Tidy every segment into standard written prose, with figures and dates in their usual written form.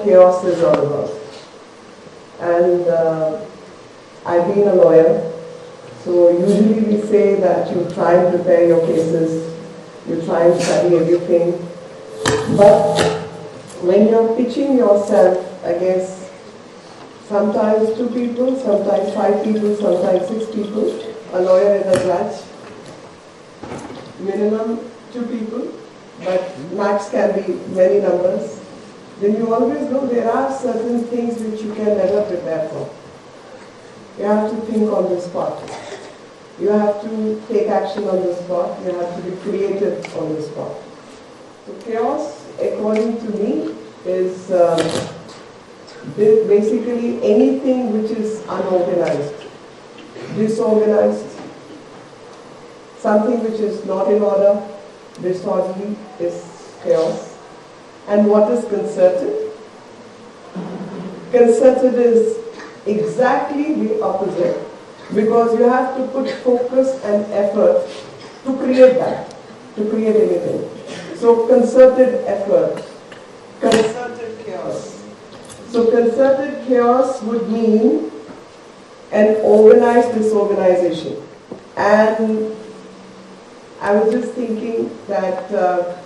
chaos is all about. And I've been a lawyer, so usually we say that you try and prepare your cases, you try and study everything, but when you're pitching yourself against sometimes 2 people, sometimes 5 people, sometimes 6 people, a lawyer is a judge, minimum 2 people, but max can be many numbers, then you always know there are certain things which you can never prepare for. You have to think on the spot. You have to take action on the spot. You have to be creative on the spot. So chaos, according to me, is basically anything which is unorganized, disorganized, something which is not in order, disorderly is chaos. And what is concerted? Concerted is exactly the opposite, because you have to put focus and effort to create that, to create anything. So concerted effort, concerted chaos. So concerted chaos would mean an organized disorganization. And I was just thinking that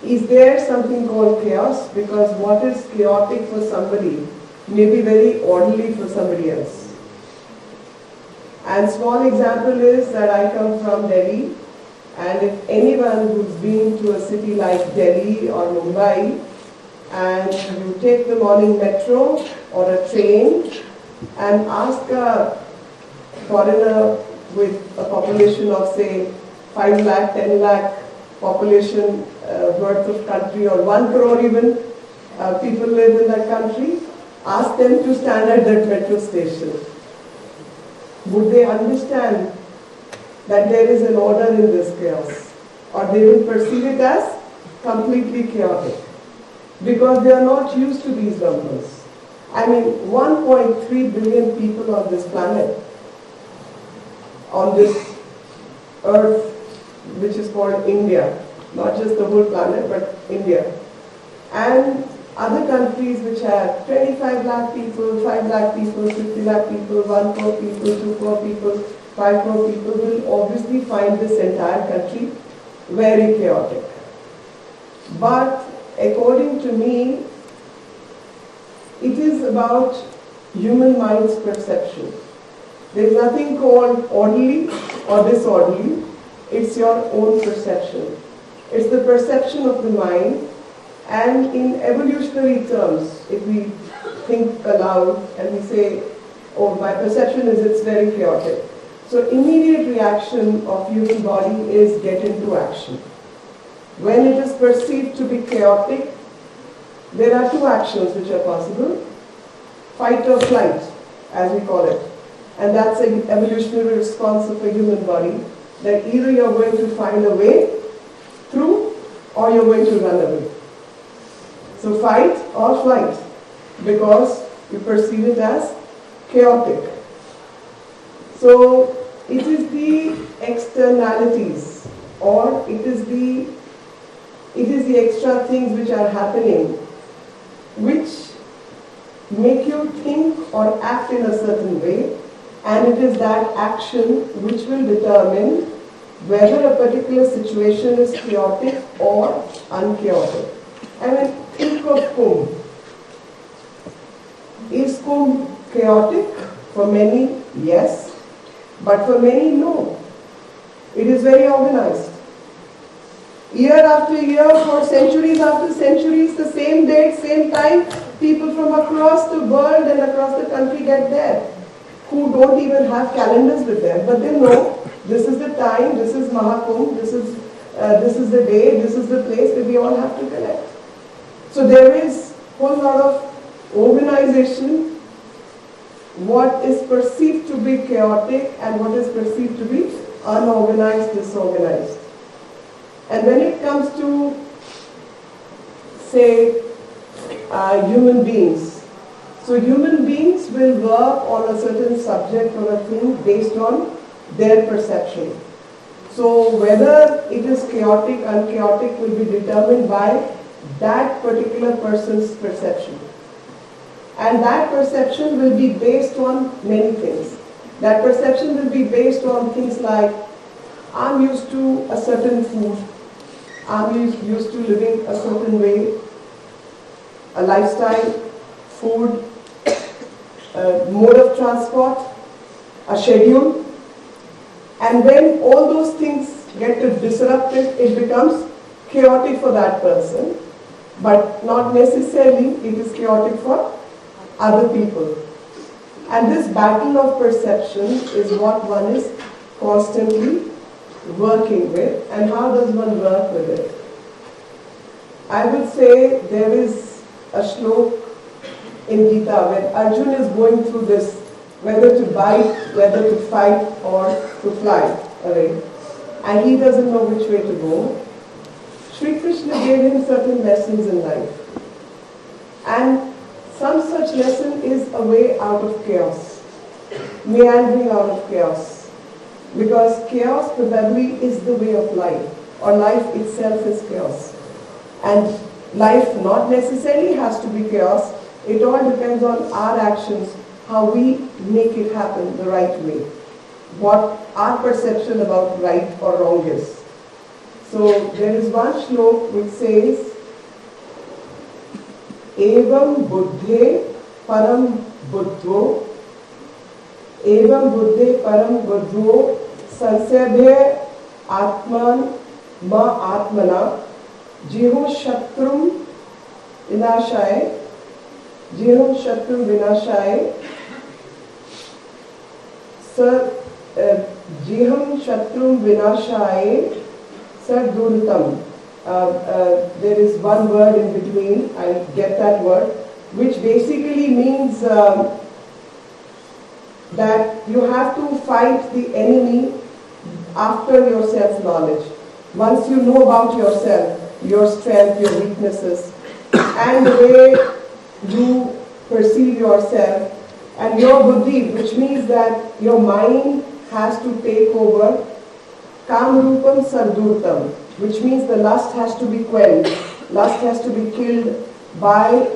is there something called chaos? Because what is chaotic for somebody may be very orderly for somebody else. And small example is that I come from Delhi, and if anyone who's been to a city like Delhi or Mumbai, and you take the morning metro or a train and ask a foreigner with a population of say 5 lakh, 10 lakh population worth of country, or 1 crore even people live in that country, ask them to stand at that metro station. Would they understand that there is an order in this chaos? Or they will perceive it as completely chaotic, because they are not used to these numbers. I mean, 1.3 billion people on this planet, on this earth, which is called India, not just the whole planet, but India. And other countries which have 25 lakh people, 5 lakh people, 50 lakh people, 1 crore people, 2 crore people, 5 crore people will obviously find this entire country very chaotic. But according to me, it is about human mind's perception. There is nothing called orderly or disorderly. It's your own perception. It's the perception of the mind. And in evolutionary terms, if we think aloud and we say, oh, my perception is it's very chaotic. So immediate reaction of human body is get into action. When it is perceived to be chaotic, there are 2 actions which are possible. Fight or flight, as we call it. And that's an evolutionary response of a human body, that either you're going to find a way through or you're going to run away. So fight or flight, because you perceive it as chaotic. So it is the externalities, or it is the extra things which are happening, which make you think or act in a certain way, and it is that action which will determine whether a particular situation is chaotic or unchaotic. I mean, think of Kumbh. Is Kumbh chaotic? For many, yes. But for many, no. It is very organized. Year after year, for centuries after centuries, the same date, same time, people from across the world and across the country get there, who don't even have calendars with them. But they know this is the time, this is Mahakumbh, this is the day, this is the place where we all have to connect. So there is a whole lot of organization, what is perceived to be chaotic and what is perceived to be unorganized, disorganized. And when it comes to, say, human beings, so human beings will work on a certain subject or a thing based on their perception. So whether it is chaotic, unchaotic will be determined by that particular person's perception. And that perception will be based on many things. That perception will be based on things like, I'm used to a certain food, I'm used to living a certain way, a lifestyle, food, a mode of transport, a schedule. And when all those things get disrupted, it becomes chaotic for that person, but not necessarily it is chaotic for other people. And this battle of perception is what one is constantly working with. And how does one work with it? I would say there is a shlok in Gita when Arjun is going through this, whether to bite, whether to fight or to fly away, and he doesn't know which way to go. Sri Krishna gave him certain lessons in life, and some such lesson is a way out of chaos, meandering out of chaos, because chaos probably is the way of life, or life itself is chaos. And life not necessarily has to be chaos, it all depends on our actions, how we make it happen the right way, what our perception about right or wrong is. So there is one shlok which says, Evam buddhe param buddho, Evam buddhe param buddho, sansabhe atman ma atmana, jiho shatrum vinashaye, Jiham Shatru Vinashaye, Sir Jiham Shatru Vinashaye, Sir Durtam. There is one word in between, I'll get that word, which basically means that you have to fight the enemy after your self-knowledge. Once you know about yourself, your strength, your weaknesses, and the way you perceive yourself, and your buddhi, which means that your mind has to take over, kam rupam sardurtam, which means the lust has to be quelled, lust has to be killed by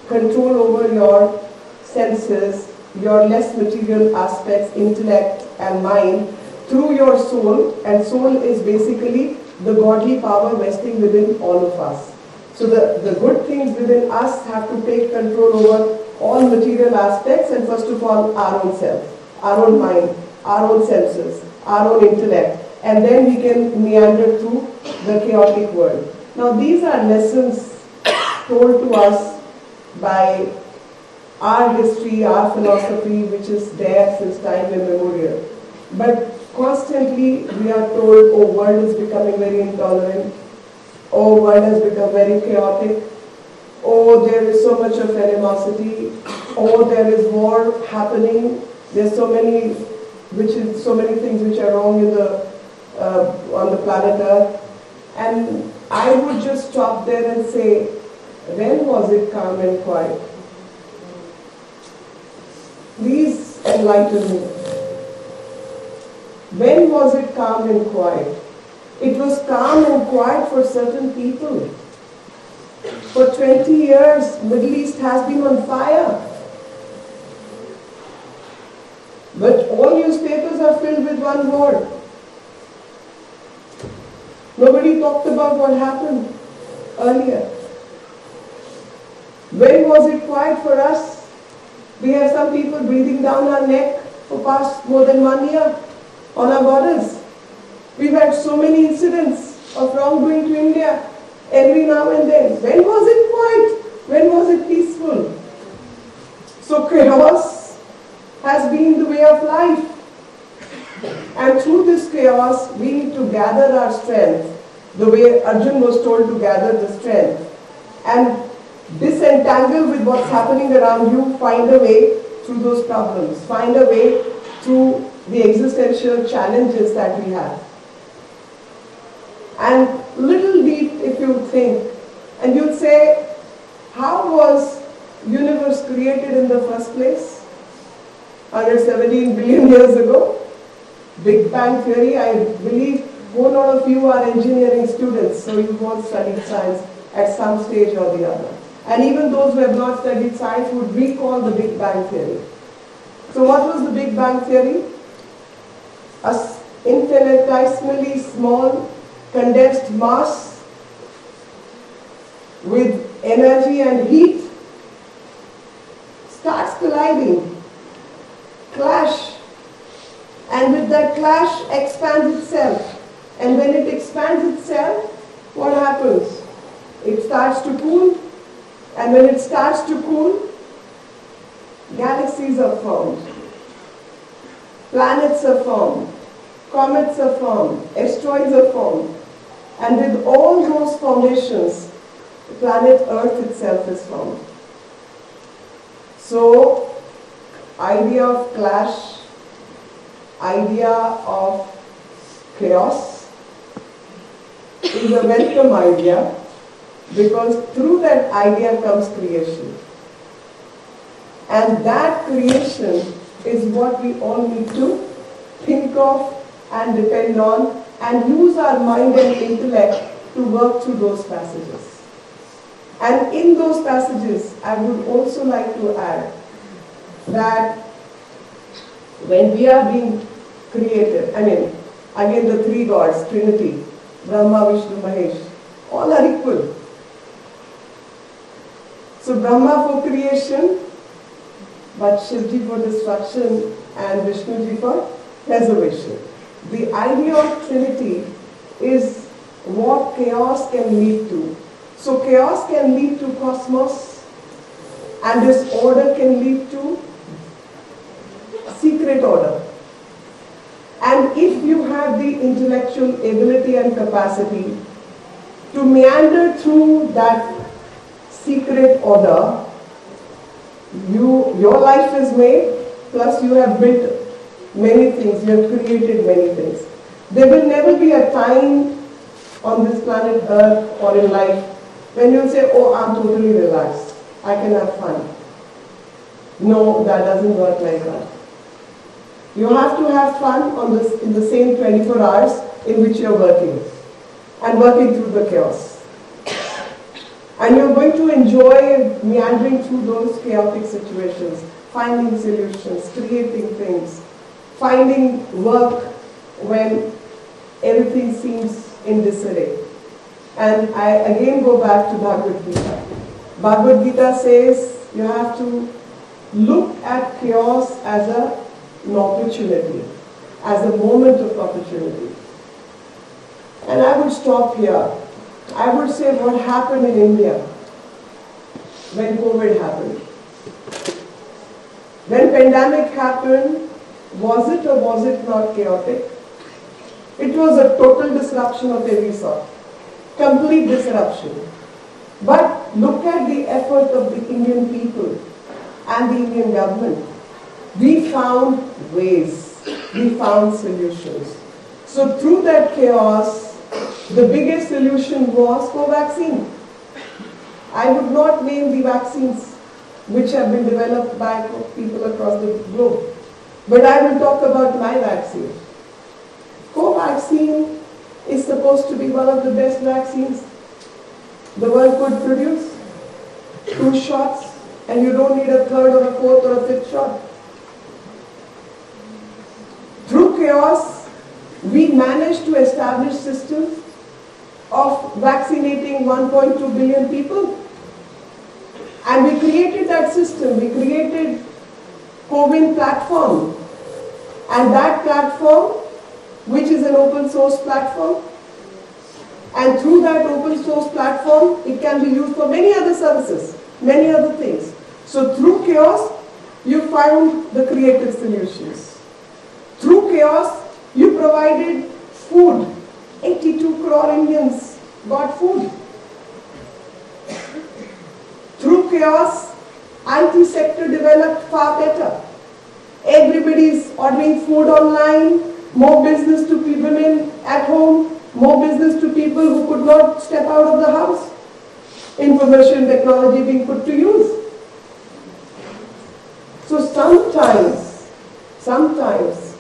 control over your senses, your less material aspects, intellect and mind, through your soul, and soul is basically the godly power vesting within all of us. So the good things within us have to take control over all material aspects, and first of all our own self, our own mind, our own senses, our own intellect, and then we can meander through the chaotic world. Now these are lessons told to us by our history, our philosophy, which is there since time immemorial. But constantly we are told, oh, world is becoming very intolerant, oh, world has become very chaotic, oh, there is so much of animosity, oh, there is war happening, there's so many things which are wrong in on the planet Earth. And I would just stop there and say, when was it calm and quiet? Please enlighten me. When was it calm and quiet? It was calm and quiet for certain people. For 20 years, Middle East has been on fire. But all newspapers are filled with one word. Nobody talked about what happened earlier. When was it quiet for us? We have some people breathing down our neck for past more than 1 year on our borders. We've had so many incidents of wrongdoing to India every now and then. When was it quiet? When was it peaceful? So chaos has been the way of life. And through this chaos, we need to gather our strength, the way Arjun was told to gather the strength, and disentangle with what's happening around you, find a way through those problems, find a way through the existential challenges that we have. And little deep, if you think, and you'd say, how was universe created in the first place? 117 billion years ago? Big Bang Theory, I believe one lot of you are engineering students, so you've all studied science. at some stage or the other. And even those who have not studied science would recall the Big Bang Theory. So what was the Big Bang Theory? A infinitesimally small condensed mass with energy and heat starts colliding, clash, and with that clash expands itself. And when it expands itself, what happens? It starts to cool, and when it starts to cool, galaxies are formed, planets are formed, comets are formed, asteroids are formed, and with all those formations, the planet Earth itself is formed. So, idea of clash, idea of chaos is a welcome idea, because through that idea comes creation. And that creation is what we all need to think of and depend on and use our mind and intellect to work through those passages. And in those passages, I would also like to add that when we are being created, again the three gods, Trinity, Brahma, Vishnu, Mahesh, all are equal. So Brahma for creation, but Shivji for destruction and Vishnuji for preservation. The idea of Trinity is what chaos can lead to. So chaos can lead to cosmos, and disorder can lead to secret order. And if you have the intellectual ability and capacity to meander through that secret order, your life is made, plus you have built many things, you have created many things. There will never be a time on this planet Earth or in life when you'll say, oh, I'm totally relaxed, I can have fun. No, that doesn't work like that. You have to have fun in the same 24 hours in which you're working, and working through the chaos. And you're going to enjoy meandering through those chaotic situations, finding solutions, creating things, finding work when everything seems in disarray. And I again go back to Bhagavad Gita. Bhagavad Gita says you have to look at chaos as an opportunity, as a moment of opportunity. And I would stop here. I would say what happened in India when COVID happened. When pandemic happened, was it or was it not chaotic? It was a total disruption of every sort. Complete disruption. But look at the effort of the Indian people and the Indian government. We found ways, we found solutions. So through that chaos, the biggest solution was Covaxin. I would not name the vaccines which have been developed by people across the globe, but I will talk about my vaccine. Covaxin is supposed to be one of the best vaccines the world could produce. 2 shots, and you don't need a third or a fourth or a fifth shot. Through chaos, we managed to establish systems of vaccinating 1.2 billion people. And we created that system. We created CoWIN platform. And that platform, which is an open source platform, and through that open source platform, it can be used for many other services, many other things. So through chaos, you found the creative solutions. Through chaos, you provided food. 82 crore Indians got food. Through chaos, IT sector developed far better. Everybody's ordering food online, more business to women at home, more business to people who could not step out of the house. Information technology being put to use. So sometimes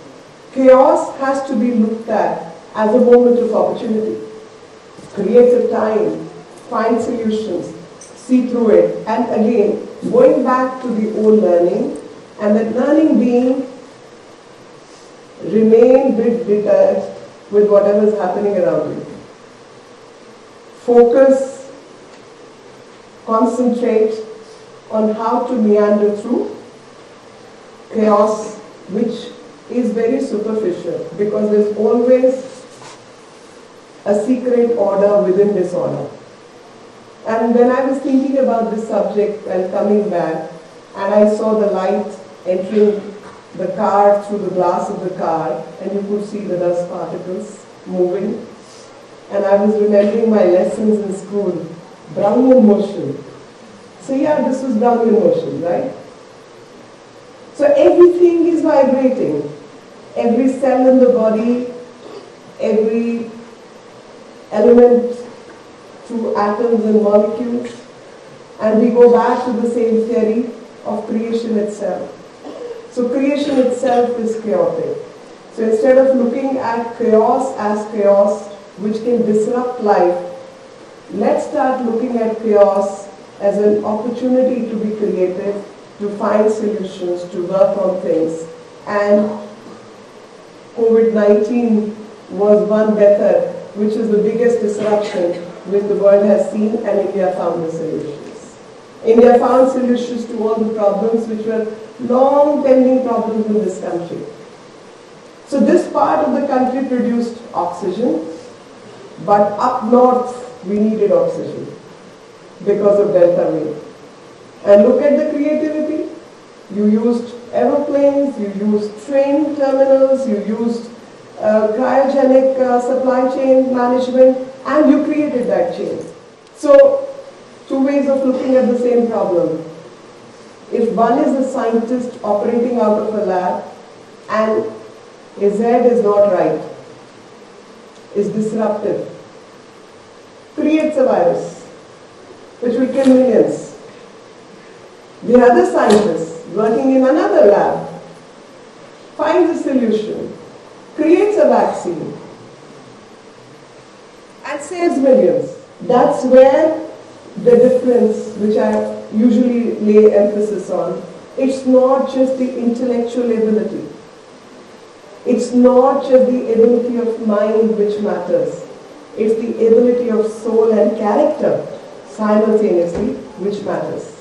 chaos has to be looked at as a moment of opportunity. Creates a time find solutions, see through it, and again, going back to the old learning, and that learning being remain bit detached with whatever is happening around you. Focus, concentrate on how to meander through chaos, which is very superficial, because there's always a secret order within disorder. And when I was thinking about this subject and coming back, and I saw the light entering the car through the glass of the car, and you could see the dust particles moving. And I was remembering my lessons in school, Brahman motion. So yeah, this was Brahman motion, right? So everything is vibrating. Every cell in the body, every element through atoms and molecules. And we go back to the same theory of creation itself. So creation itself is chaotic. So instead of looking at chaos as chaos, which can disrupt life, let's start looking at chaos as an opportunity to be creative, to find solutions, to work on things. And COVID-19 was one method, which is the biggest disruption which the world has seen, and India found the solutions. India found solutions to all the problems which were long pending problems in this country. So this part of the country produced oxygen, but up north we needed oxygen because of delta wave. And look at the creativity. You used aeroplanes, you used train terminals, you used cryogenic supply chain management, and you created that chain. So, two ways of looking at the same problem. If one is a scientist operating out of a lab and a Z is not right, is disruptive, creates a virus which will kill millions. The other scientist working in another lab finds a solution, creates a vaccine, and saves millions. That's where the difference, which I usually lay emphasis on, it's not just the intellectual ability. It's not just the ability of mind which matters. It's the ability of soul and character simultaneously which matters.